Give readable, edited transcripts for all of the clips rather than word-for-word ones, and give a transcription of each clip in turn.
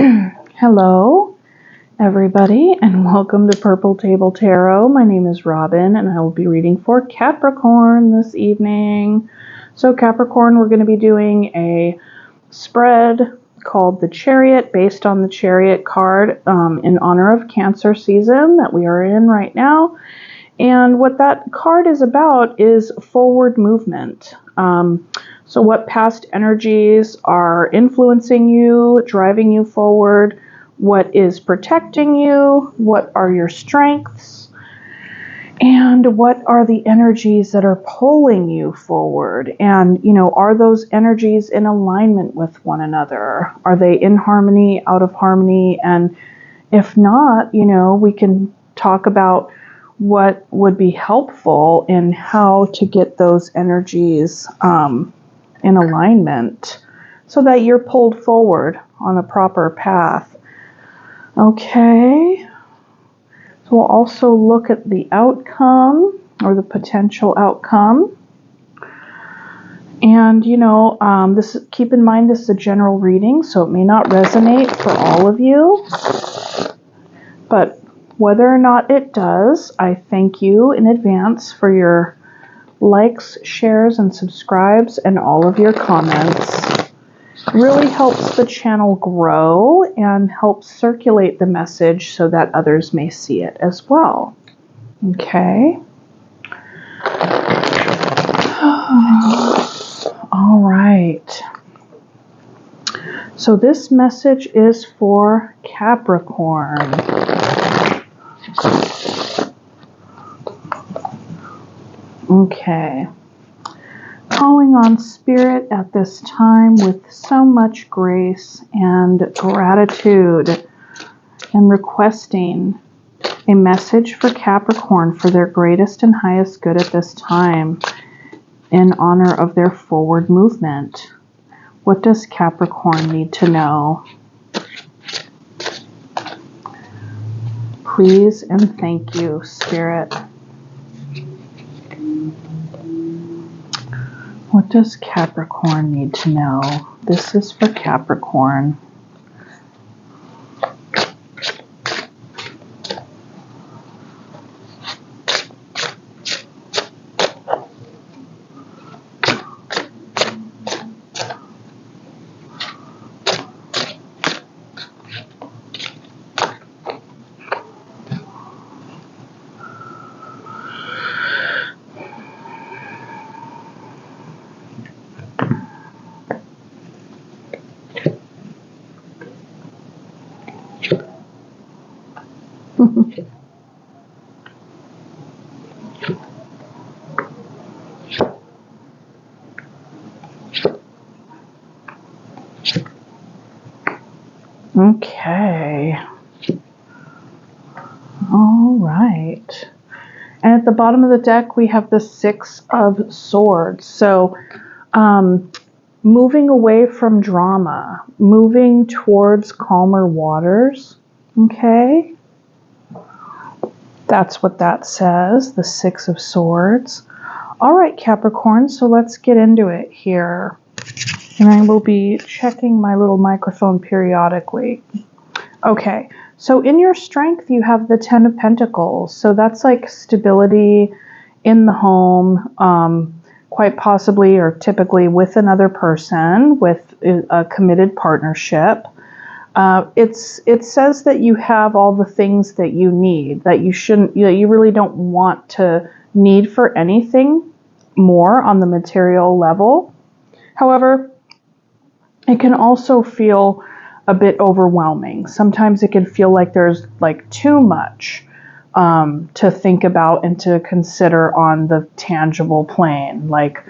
Hello, everybody, and welcome to Purple Table Tarot. My name is Robin, and I will be reading for Capricorn this evening. So Capricorn, we're going to be doing a spread called the Chariot, based on the Chariot card in honor of Cancer season that we are in right now. And what that card is about is forward movement. So what past energies are influencing you, driving you forward, what is protecting you, what are your strengths, and what are the energies that are pulling you forward? And, are those energies in alignment with one another? Are they in harmony, out of harmony? And if not, we can talk about what would be helpful in how to get those energies in alignment so that you're pulled forward on a proper path. Okay. So we'll also look at the outcome or the potential outcome. And, keep in mind this is a general reading, so it may not resonate for all of you. But whether or not it does, I thank you in advance for your likes, shares, and subscribes, and all of your comments. It really helps the channel grow and helps circulate the message so that others may see it as well. Okay. All right. So this message is for Capricorn. Okay. Calling on Spirit at this time with so much grace and gratitude, and requesting a message for Capricorn for their greatest and highest good at this time in honor of their forward movement. What does Capricorn need to know? Please and thank you, Spirit. What does Capricorn need to know? This is for Capricorn. Okay. All right. And at the bottom of the deck, we have the Six of Swords. So, moving away from drama, moving towards calmer waters. Okay. That's what that says, the Six of Swords. All right, Capricorn, so let's get into it here. And I will be checking my little microphone periodically. Okay, so in your strength, you have the Ten of Pentacles. So that's like stability in the home, quite possibly or typically with another person, with a committed partnership. It says that you have all the things that you need, that you really don't want to need for anything more on the material level. However, it can also feel a bit overwhelming. Sometimes it can feel like there's like too much to think about and to consider on the tangible plane, like,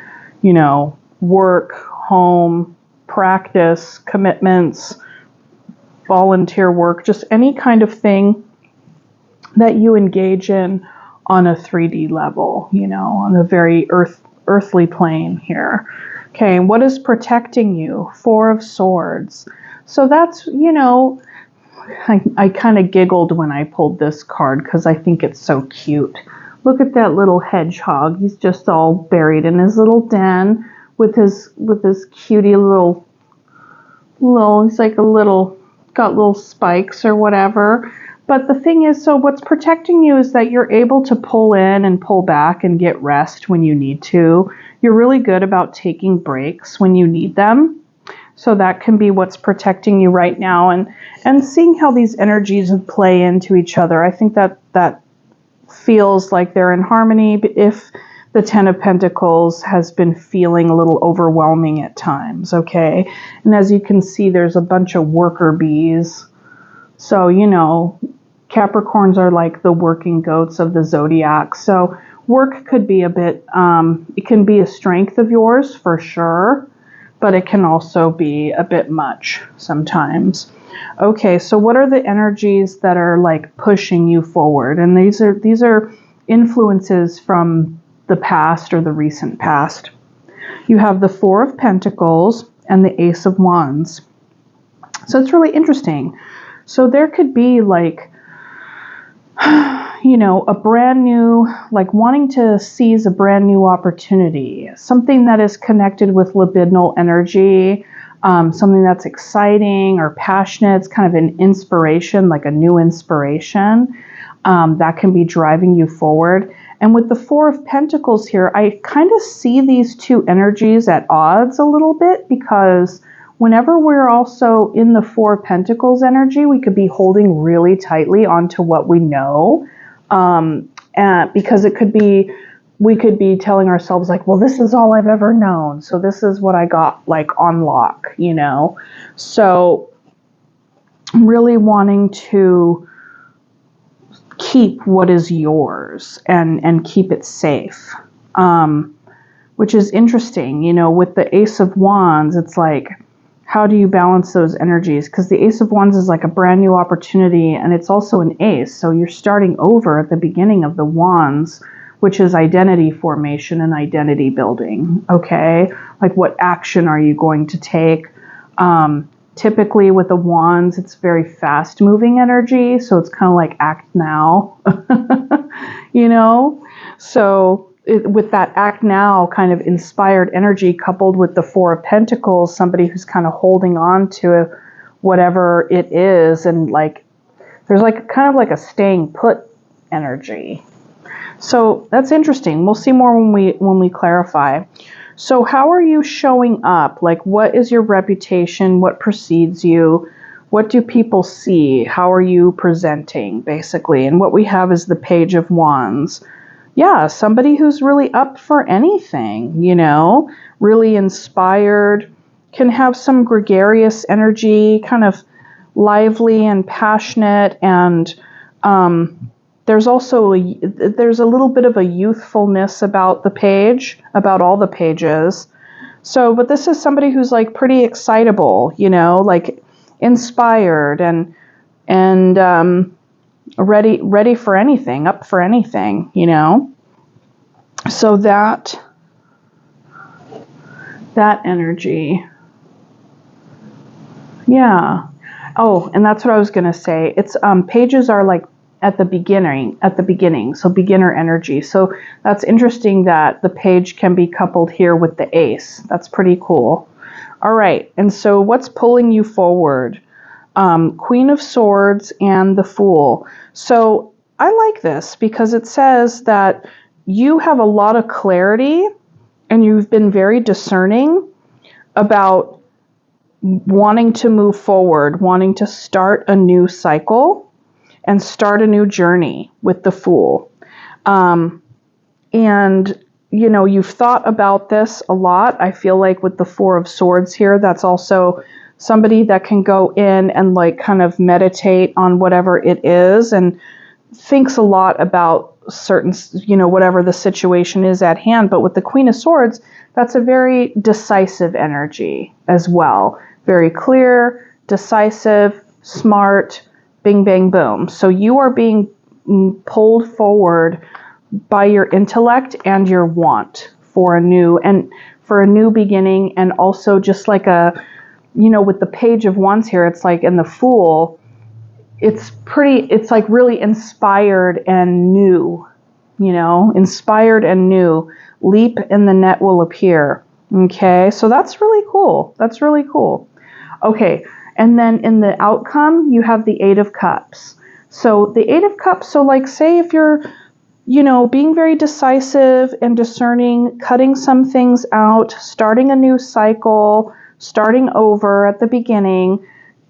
work, home, practice, commitments, volunteer work, just any kind of thing that you engage in on a 3D level, on a very earthly plane here. Okay, what is protecting you? Four of Swords. So that's, I kind of giggled when I pulled this card because I think it's so cute. Look at that little hedgehog. He's just all buried in his little den with his cutie little, he's like a little got little spikes or whatever. But the thing is, so what's protecting you is that you're able to pull in and pull back and get rest when you need to. You're really good about taking breaks when you need them. So that can be what's protecting you right now, and seeing how these energies play into each other. I think that feels like they're in harmony. But if the Ten of Pentacles has been feeling a little overwhelming at times, okay? And as you can see, there's a bunch of worker bees. So, you know, Capricorns are like the working goats of the zodiac. So work could be a bit, it can be a strength of yours for sure, but it can also be a bit much sometimes. Okay, so what are the energies that are like pushing you forward? And these are influences from the past or the recent past. You have the Four of Pentacles and the Ace of Wands. So it's really interesting. So there could be like, you know, a brand new, like wanting to seize a brand new opportunity, something that is connected with libidinal energy, something that's exciting or passionate. It's kind of an inspiration, like a new inspiration that can be driving you forward. And with the Four of Pentacles here, I kind of see these two energies at odds a little bit, because whenever we're also in the Four of Pentacles energy, we could be holding really tightly onto what we know. Because it could be, we could be telling ourselves like, well, this is all I've ever known. So this is what I got like on lock, you know? So I'm really wanting to keep what is yours and keep it safe. Which is interesting, you know, with the Ace of Wands, it's like, how do you balance those energies? Because the Ace of Wands is like a brand new opportunity, and it's also an ace. So you're starting over at the beginning of the Wands, which is identity formation and identity building. Okay. Like, what action are you going to take? Typically with the Wands, it's very fast moving energy. So it's kind of like act now, you know? So with that act now kind of inspired energy coupled with the Four of Pentacles, somebody who's kind of holding on to whatever it is, and like there's like kind of like a staying put energy. So that's interesting. We'll see more when we clarify. So how are you showing up? Like, what is your reputation? What precedes you? What do people see? How are you presenting, basically? And what we have is the Page of Wands. Yeah, somebody who's really up for anything, you know, really inspired, can have some gregarious energy, kind of lively and passionate, and there's also there's a little bit of a youthfulness about the page, about all the pages. So, but this is somebody who's like pretty excitable, you know, like inspired and ready for anything, up for anything, you know. So that energy. Yeah. Oh, and that's what I was going to say. It's pages are like at the beginning, so beginner energy. So that's interesting that the page can be coupled here with the ace. That's pretty cool. All right. And so what's pulling you forward? Queen of Swords and the Fool. So I like this because it says that you have a lot of clarity and you've been very discerning about wanting to move forward, wanting to start a new cycle and start a new journey with the Fool. And, you know, you've thought about this a lot. I feel like with the Four of Swords here, that's also somebody that can go in and like kind of meditate on whatever it is and thinks a lot about certain, you know, whatever the situation is at hand. But with the Queen of Swords, that's a very decisive energy as well. Very clear, decisive, smart, bing, bang, boom. So you are being pulled forward by your intellect and your want for a new beginning, and also just like a, you know, with the Page of Wands here, it's like in the Fool, it's like really inspired and new, you know, inspired and new. Leap and the net will appear. Okay, so that's really cool. That's really cool. Okay, And then in the outcome, you have the Eight of Cups. So the Eight of Cups, so like say if you're, being very decisive and discerning, cutting some things out, starting a new cycle, starting over at the beginning,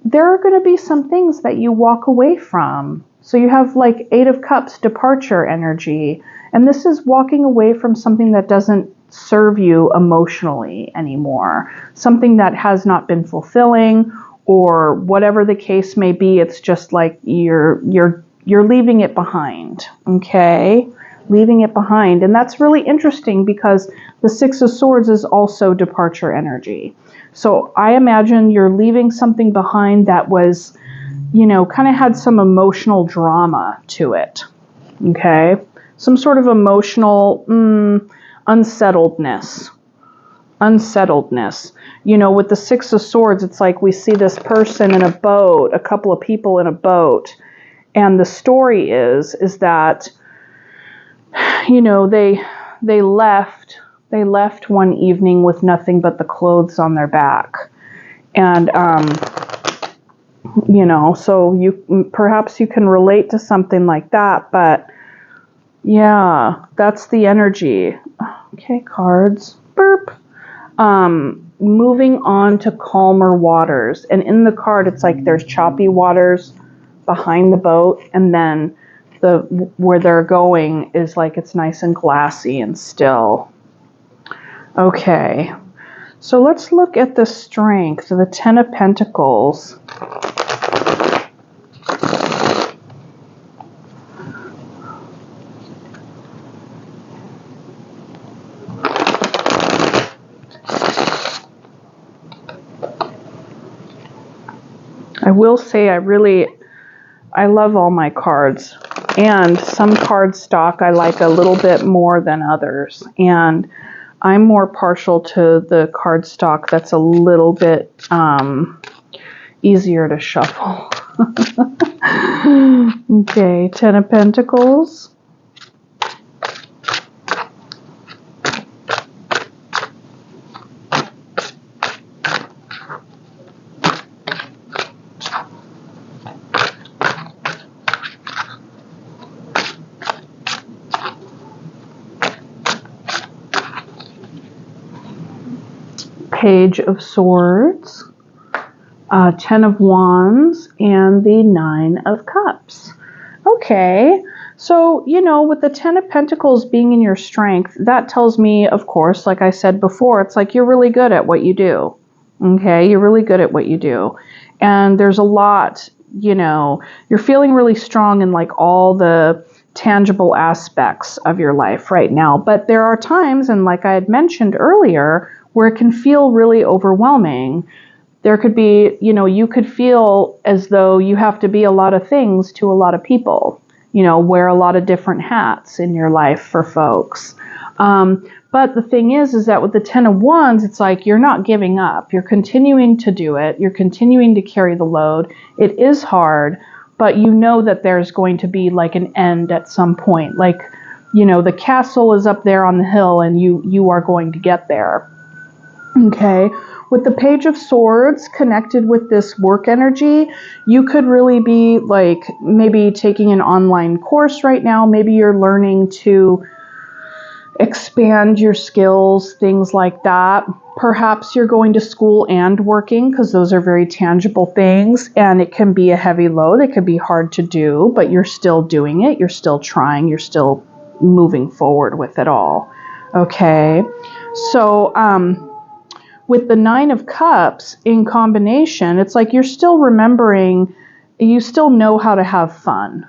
there are going to be some things that you walk away from. So you have like Eight of Cups departure energy. And this is walking away from something that doesn't serve you emotionally anymore. Something that has not been fulfilling, or whatever the case may be. It's just like you're leaving it behind. Okay? Leaving it behind. And that's really interesting because the Six of Swords is also departure energy. So I imagine you're leaving something behind that was, kind of had some emotional drama to it. Okay? Some sort of emotional unsettledness. With the Six of Swords, it's like we see this person in a boat, a couple of people in a boat. And the story is that, they left one evening with nothing but the clothes on their back. And, so perhaps you can relate to something like that, but yeah, that's the energy. Okay, cards. Burp. Moving on to calmer waters. And in the card, it's like there's choppy waters behind the boat, and then where they're going is like it's nice and glassy and still. Okay, so let's look at the strength, the Ten of Pentacles. I will say I love all my cards, and some card stock I like a little bit more than others, and I'm more partial to the card stock that's a little bit easier to shuffle. Okay, Ten of Pentacles. Page of Swords, Ten of Wands, and the Nine of Cups. Okay, so, with the Ten of Pentacles being in your strength, that tells me, of course, like I said before, it's like you're really good at what you do. Okay, you're really good at what you do. And there's a lot, you're feeling really strong in like all the tangible aspects of your life right now. But there are times, and like I had mentioned earlier, where it can feel really overwhelming. There could be, you could feel as though you have to be a lot of things to a lot of people, wear a lot of different hats in your life for folks. But the thing is that with the Ten of Wands, it's like you're not giving up. You're continuing to do it. You're continuing to carry the load. It is hard, but you know that there's going to be like an end at some point. Like, the castle is up there on the hill and you are going to get there. Okay, with the Page of Swords connected with this work energy, you could really be like maybe taking an online course right now. Maybe you're learning to expand your skills, things like that. Perhaps you're going to school and working, because those are very tangible things, and it can be a heavy load. It can be hard to do, but you're still doing it. You're still trying. You're still moving forward with it all. Okay, so with the Nine of Cups in combination, it's like you're still remembering, you still know how to have fun,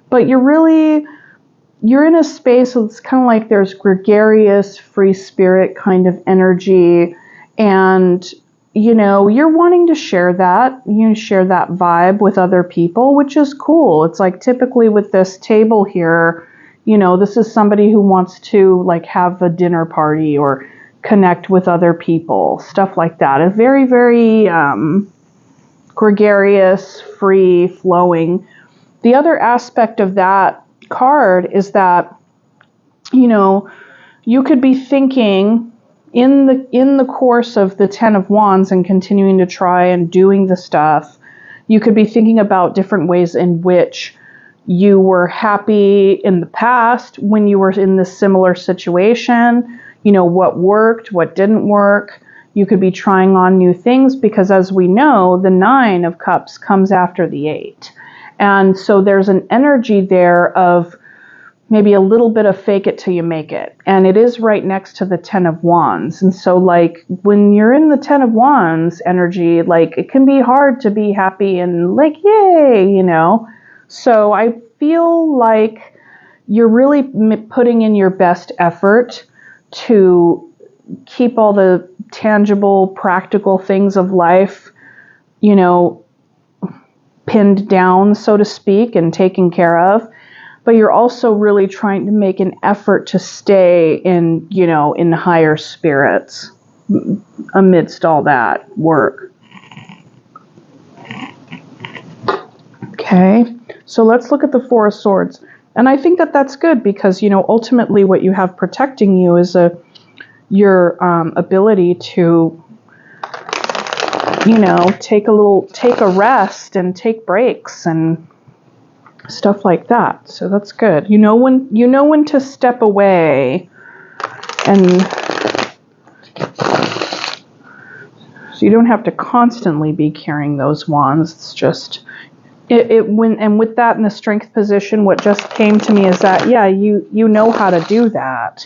but you're in a space that's kind of like there's gregarious, free spirit kind of energy, and, you're wanting to share that, share that vibe with other people, which is cool. It's like typically with this table here, this is somebody who wants to like have a dinner party or connect with other people, stuff like that. A very, very gregarious, free flowing. The other aspect of that card is that, you could be thinking in the course of the Ten of Wands and continuing to try and doing the stuff, you could be thinking about different ways in which you were happy in the past when you were in this similar situation, what worked, what didn't work. You could be trying on new things because, as we know, the Nine of Cups comes after the Eight. And so there's an energy there of maybe a little bit of fake it till you make it. And it is right next to the Ten of Wands. And so like when you're in the Ten of Wands energy, like it can be hard to be happy and like, yay, So I feel like you're really putting in your best effort to keep all the tangible, practical things of life, pinned down, so to speak, and taken care of. But you're also really trying to make an effort to stay in higher spirits amidst all that work. Okay, so let's look at the Four of Swords. And I think that that's good because, ultimately what you have protecting you is your ability to, take a rest and take breaks and stuff like that. So that's good. You know when to step away, and so you don't have to constantly be carrying those wands. It's just and with that in the Strength position, what just came to me is that you know how to do that.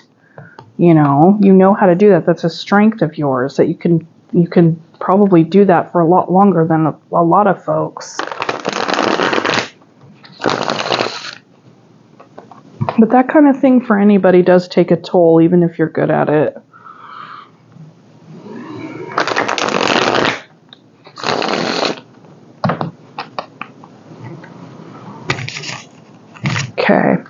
You know how to do that. That's a strength of yours that you can probably do that for a lot longer than a lot of folks. But that kind of thing for anybody does take a toll, even if you're good at it. Okay.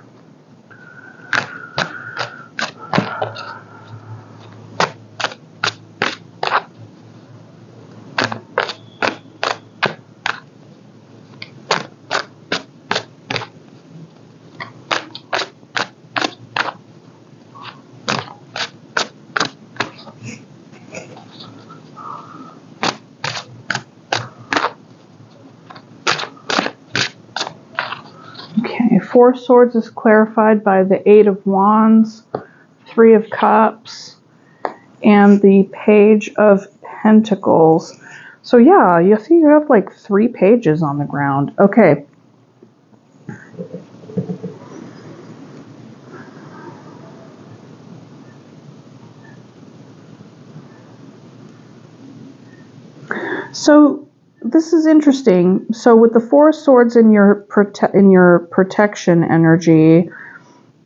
Four of Swords is clarified by the Eight of Wands, Three of Cups, and the Page of Pentacles. So yeah, you see you have like 3 pages on the ground. Okay. So this is interesting. So with the Four of Swords in your protection energy,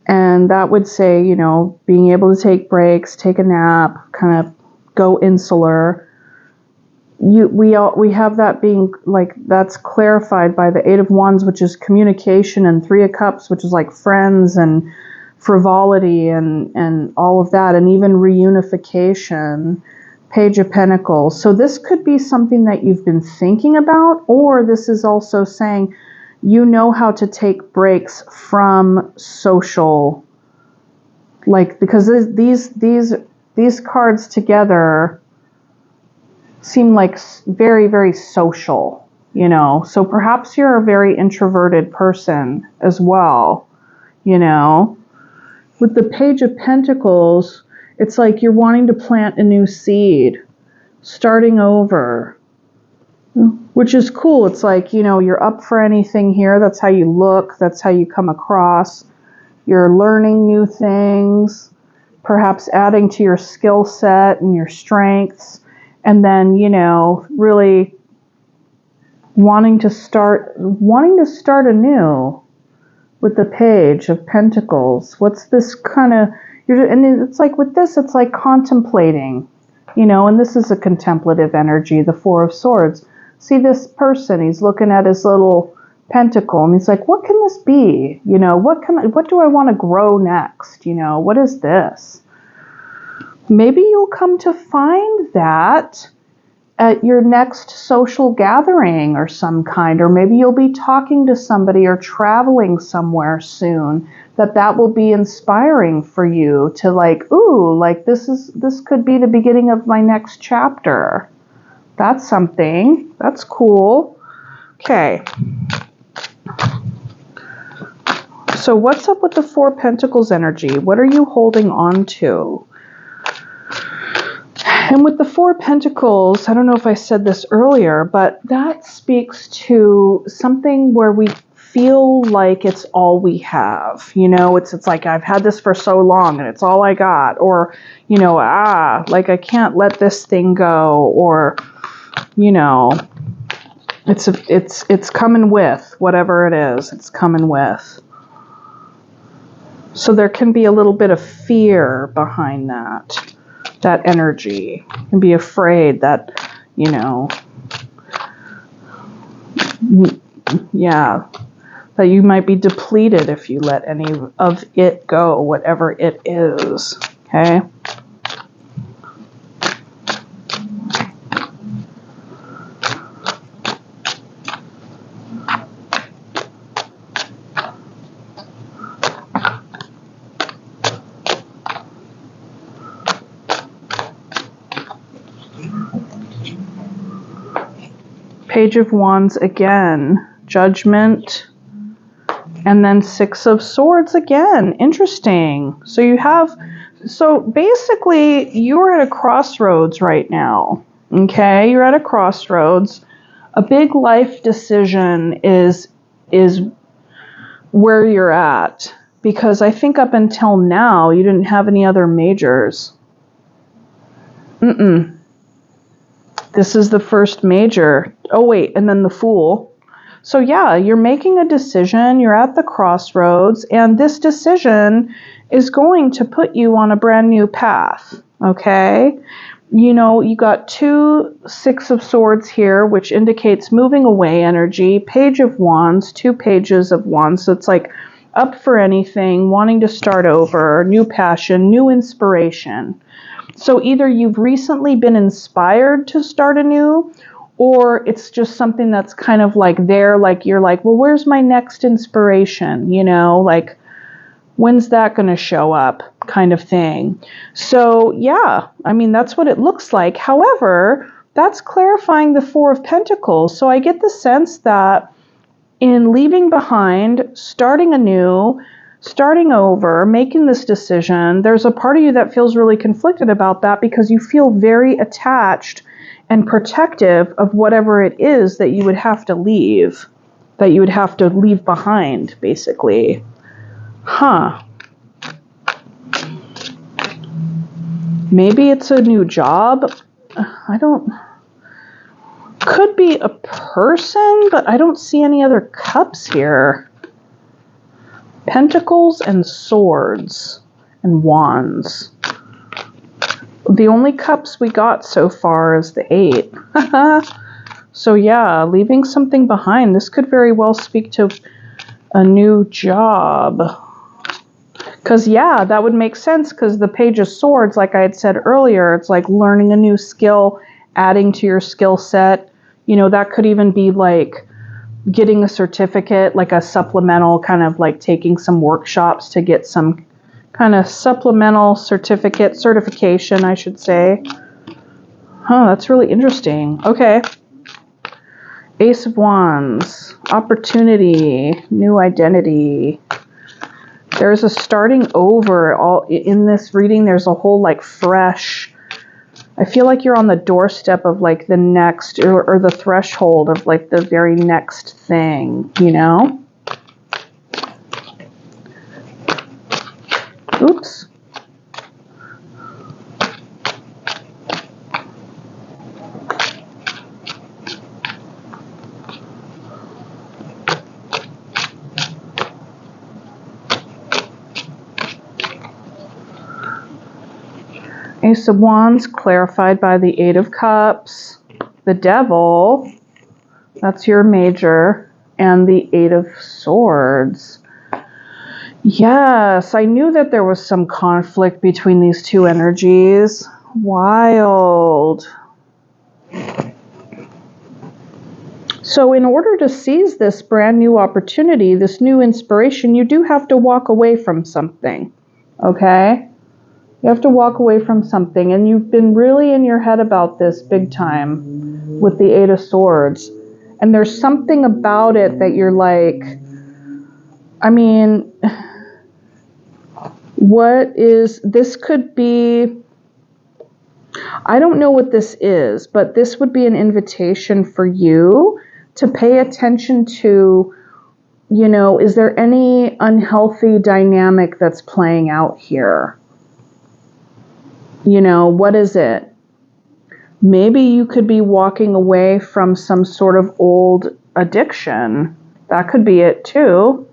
and that would say, being able to take breaks, take a nap, kind of go insular. We have that being like, that's clarified by the Eight of Wands, which is communication, and Three of Cups, which is like friends and frivolity and all of that, and even reunification. Page of Pentacles. So this could be something that you've been thinking about, or this is also saying you know how to take breaks from social, like, because these cards together seem like very, very social, so perhaps you're a very introverted person as well, with the Page of Pentacles. It's like you're wanting to plant a new seed, starting over, which is cool. It's like, you're up for anything here. That's how you look. That's how you come across. You're learning new things, perhaps adding to your skill set and your strengths. And then, really wanting to start anew with the Page of Pentacles. What's this kind of... And it's like with this, it's like contemplating, and this is a contemplative energy, the Four of Swords. See this person, he's looking at his little pentacle, and he's like, what can this be? What do I want to grow next? What is this? Maybe you'll come to find that at your next social gathering or some kind, or maybe you'll be talking to somebody or traveling somewhere soon, that will be inspiring for you to like, ooh, like this could be the beginning of my next chapter. That's something. That's cool. Okay. So what's up with the Four of Pentacles energy? What are you holding on to? And with the Four of Pentacles, I don't know if I said this earlier, but that speaks to something where we feel like it's all we have. You know, it's like I've had this for so long and it's all I got. Or, you know, like I can't let this thing go. Or, you know, it's coming with whatever it is. It's coming with. So there can be a little bit of fear behind that energy. You can be afraid that, you know, yeah, that you might be depleted if you let any of it go, whatever it is, okay? Page of Wands again, Judgment, and then Six of Swords again. Interesting. So basically you're at a crossroads right now, okay? You're at a crossroads. A big life decision is where you're at, because I think up until now you didn't have any other majors. This is the first major. Oh, wait, and then the Fool. So yeah, you're making a decision. You're at the crossroads, and this decision is going to put you on a brand new path, okay? You know, you got 2 Six of Swords here, which indicates moving away energy. Page of Wands, 2 pages of Wands. So it's like up for anything, wanting to start over, new passion, new inspiration. So either you've recently been inspired to start anew, or it's just something that's kind of like there, like you're like, well, where's my next inspiration? You know, like, when's that going to show up, kind of thing. So yeah, I mean, that's what it looks like. However, that's clarifying the Four of Pentacles. So I get the sense that in leaving behind, starting anew, starting over, making this decision, there's a part of you that feels really conflicted about that, because you feel very attached and protective of whatever it is that you would have to leave, behind, basically. Huh. Maybe it's a new job. Could be a person, but I don't see any other cups here. Pentacles and Swords and Wands. The only cups we got so far is the 8. So yeah, leaving something behind. This could very well speak to a new job. Because yeah, that would make sense, because the Page of Swords, like I had said earlier, it's like learning a new skill, adding to your skill set. You know, that could even be like getting a certificate, like a supplemental, kind of like taking some workshops to get some kind of supplemental certification, I should say. Huh, that's really interesting. Okay. Ace of Wands, opportunity, new identity. There's a starting over. All in this reading, there's a whole like fresh. I feel like you're on the doorstep of like the next, or the threshold of like the very next thing, you know? Oops. Ace of Wands clarified by the 8 of Cups, the Devil, that's your major, and the 8 of Swords. Yes, I knew that there was some conflict between these two energies. Wild. So in order to seize this brand new opportunity, this new inspiration, you do have to walk away from something, okay? You have to walk away from something, and you've been really in your head about this big time with the Eight of Swords. And there's something about it that you're like, I mean, this could be, I don't know what this is, but this would be an invitation for you to pay attention to, is there any unhealthy dynamic that's playing out here? What is it? Maybe you could be walking away from some sort of old addiction. That could be it too.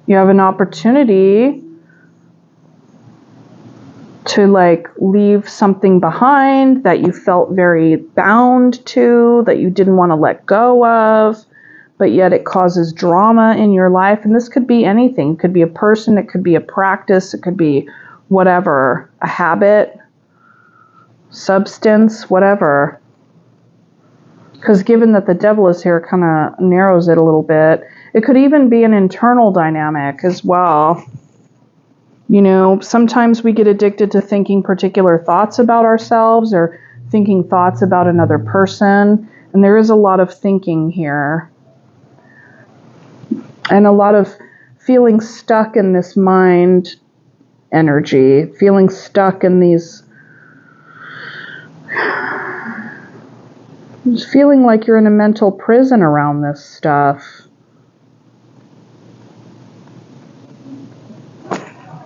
You have an opportunity to leave something behind that you felt very bound to, that you didn't want to let go of, but yet it causes drama in your life. And this could be anything. It could be a person, it could be a practice, it could be whatever, a habit, substance, whatever. Because given that the devil is here, it kind of narrows it a little bit. It could even be an internal dynamic as well. Sometimes we get addicted to thinking particular thoughts about ourselves or thinking thoughts about another person. And there is a lot of thinking here. And a lot of feeling stuck in this mind energy, feeling stuck in these, just feeling like you're in a mental prison around this stuff.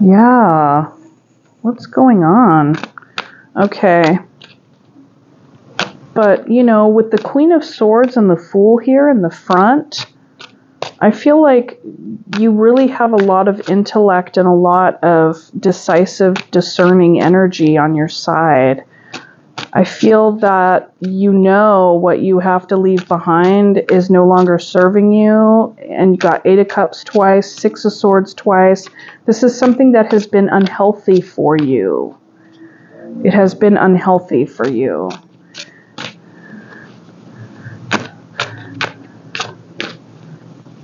Yeah, what's going on? Okay. But, with the Queen of Swords and the Fool here in the front, I feel like you really have a lot of intellect and a lot of decisive, discerning energy on your side. I feel that what you have to leave behind is no longer serving you, and you got Eight of Cups twice, Six of Swords twice. This is something that has been unhealthy for you. It has been unhealthy for you.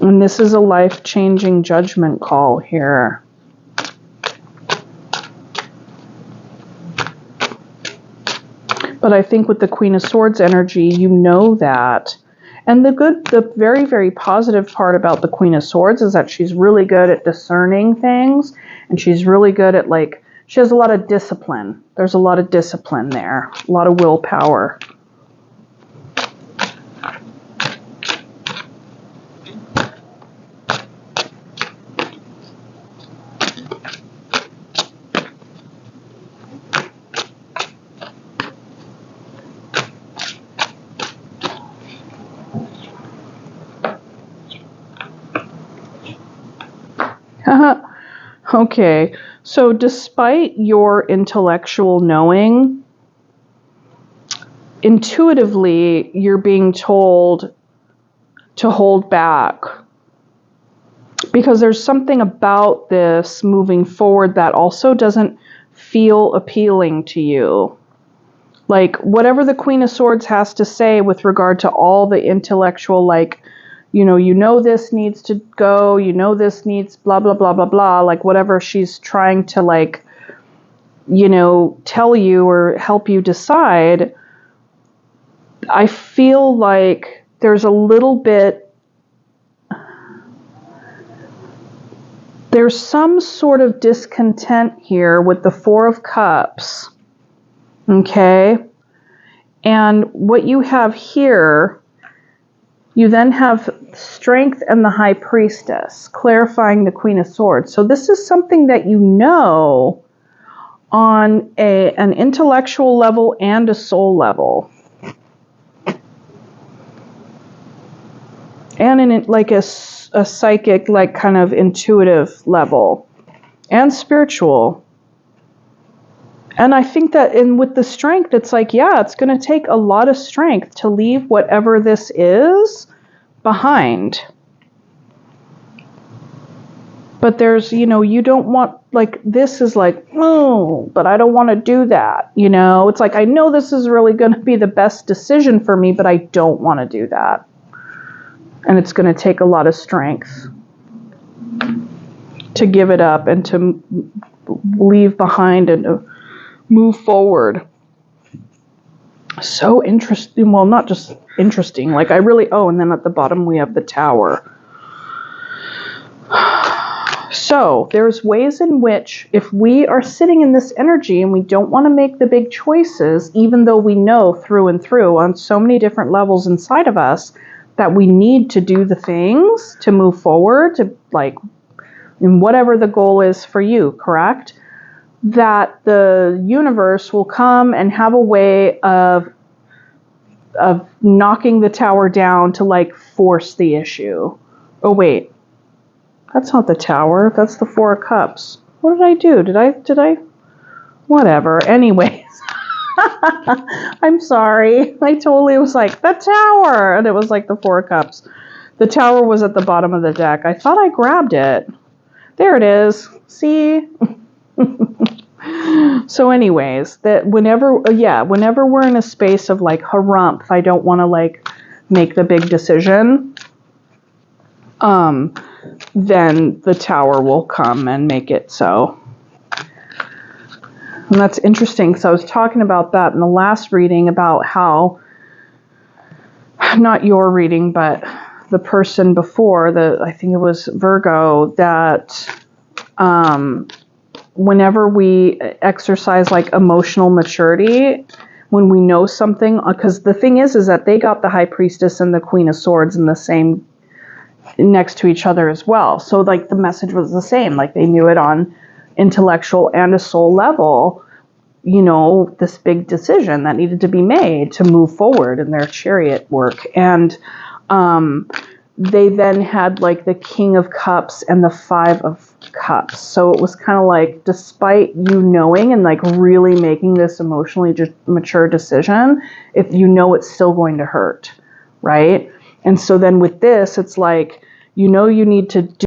And this is a life-changing judgment call here. But I think with the Queen of Swords energy, you know that. And the very, very positive part about the Queen of Swords is that she's really good at discerning things. And she's really good at she has a lot of discipline. There's a lot of discipline there. A lot of willpower. Okay, so despite your intellectual knowing, intuitively you're being told to hold back. Because there's something about this moving forward that also doesn't feel appealing to you. Whatever the Queen of Swords has to say with regard to all the intellectual, this needs to go, this needs blah, blah, blah, blah, blah, whatever she's trying to tell you or help you decide, I feel like there's some sort of discontent here with the Four of Cups, okay? And what you have here, you then have Strength and the High Priestess, clarifying the Queen of Swords. So this is something that on an intellectual level and a soul level. And in a psychic, kind of intuitive level. And spiritual. And I think that with the strength, it's it's going to take a lot of strength to leave whatever this is behind. But there's, you don't want, this is oh, but I don't want to do that. It's I know this is really going to be the best decision for me, but I don't want to do that. And it's going to take a lot of strength to give it up and to leave behind and to move forward. So interesting. Well, not just interesting. Like I really, oh, and then at the bottom we have the Tower. So there's ways in which if we are sitting in this energy and we don't want to make the big choices, even though we know through and through on so many different levels inside of us that we need to do the things to move forward, to like, in whatever the goal is for you, correct? That the universe will come and have a way of knocking the Tower down to like force the issue. Oh wait, that's not the Tower. That's the Four of Cups. What did I do? Did I? Whatever. Anyways, I'm sorry. I totally was like the Tower, and it was like the Four of Cups. The Tower was at the bottom of the deck. I thought I grabbed it. There it is. See. So anyways, that whenever we're in a space of like harumph, I don't want to like make the big decision, then the Tower will come and make it so. And that's interesting because I was talking about that in the last reading about how, not your reading, but the person before, I think it was Virgo, that whenever we exercise like emotional maturity, when we know something, because the thing is that they got the High Priestess and the Queen of Swords in the same, next to each other as well. So like the message was the same, like they knew it on intellectual and a soul level, you know, this big decision that needed to be made to move forward in their chariot work. And they then had like the King of Cups and the Five of Cups. So it was kind of like, despite you knowing and like really making this emotionally mature decision, if you know it's still going to hurt, right? And so then with this, it's like, you know, you need to do